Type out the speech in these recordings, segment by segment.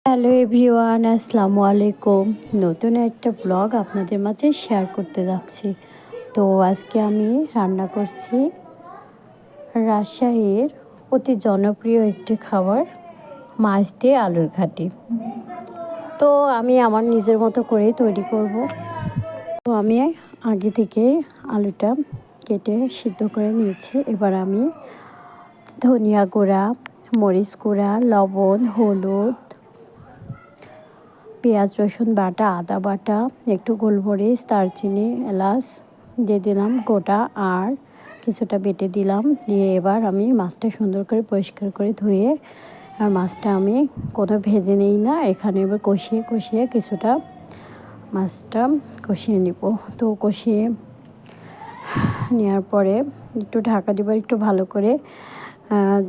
Hello everyone, আসসালামু আলাইকুম। নতুন একটা ব্লগ আপনাদের মাঝে শেয়ার করতে যাচ্ছি। তো আজকে আমি রান্না করছি রাজশাহীর অতি জনপ্রিয় একটি খাবার, মাছ দিয়ে আলুর ঘাটি। তো আমি আমার নিজের মতো করেই তৈরি করব। তো আমি আগে থেকে আলুটা কেটে সিদ্ধ করে নিয়েছি। এবার আমি ধনিয়া গুঁড়া, মরিচ গুঁড়া, লবণ, হলুদ, পেঁয়াজ রসুন বাটা, আদা বাটা, একটু গোলমরিচ, দারচিনি, এলাচ দিয়ে দিলাম গোটা, আর কিছুটা বেটে দিলাম। দিয়ে এবার আমি মাছটা সুন্দর করে পরিষ্কার করে ধুয়ে, আর মাছটা আমি কোনো ভেজে নিই না, এখানে এবার কষিয়ে কষিয়ে কিছুটা মাছটা কষিয়ে নিব। তো কষিয়ে নেওয়ার পরে একটু ঢাকা দেবার, একটু ভালো করে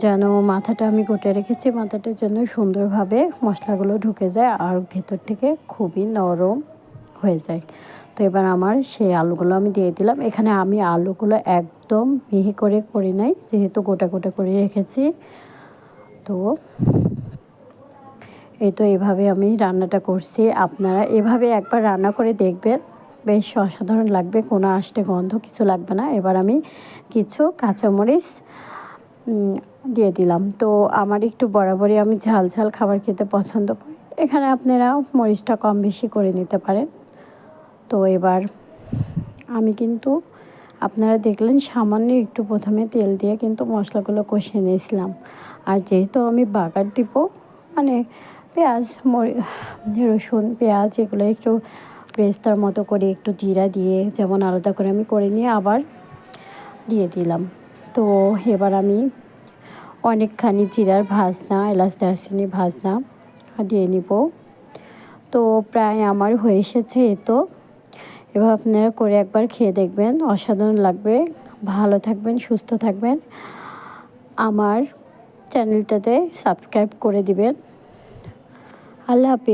যেন মাথাটা আমি কেটে রেখেছি, মাথাটা যেন সুন্দরভাবে মশলাগুলো ঢুকে যায় আর ভেতর থেকে খুবই নরম হয়ে যায়। তো এবার আমার সেই আলুগুলো আমি দিয়ে দিলাম। এখানে আমি আলুগুলো একদম মিহি করে করি নাই, যেহেতু গোটা গোটা করে রেখেছি। তো এই তো এভাবে আমি রান্নাটা করছি। আপনারা এভাবে একবার রান্না করে দেখবেন, বেশ অসাধারণ লাগবে, কোনো আষ্টে গন্ধ কিছু লাগবে না। এবার আমি কিছু কাঁচামরিচ দিয়ে দিলাম। তো আমার একটু বরাবরই আমি ঝাল ঝাল খাবার খেতে পছন্দ করি, এখানে আপনারা মরিচটা কম বেশি করে নিতে পারেন। তো এবার আমি কিন্তু, আপনারা দেখলেন সামান্য একটু প্রথমে তেল দিয়ে কিন্তু মশলাগুলো কষিয়ে নিয়েছিলাম। আর যেহেতু আমি বাগার দিব, মানে পেঁয়াজ, রসুন, পেঁয়াজ এগুলো একটু পেস্তার মতো করে একটু জিরা দিয়ে যেমন আলাদা করে আমি করে নিয়ে আবার দিয়ে দিলাম। তো এবার আমি অনেকখানি জিরার ভাজনা, এলাচ দারচিনি ভাজনা দিয়ে নিব। তো প্রায় আমার হয়ে এসেছে। তো এবার আপনারা করে একবার খেয়ে দেখবেন, অসাধারণ লাগবে। ভালো থাকবেন, সুস্থ থাকবেন, আমার চ্যানেলটাতে সাবস্ক্রাইব করে দিবেন। আল্লাহ হাফিজ।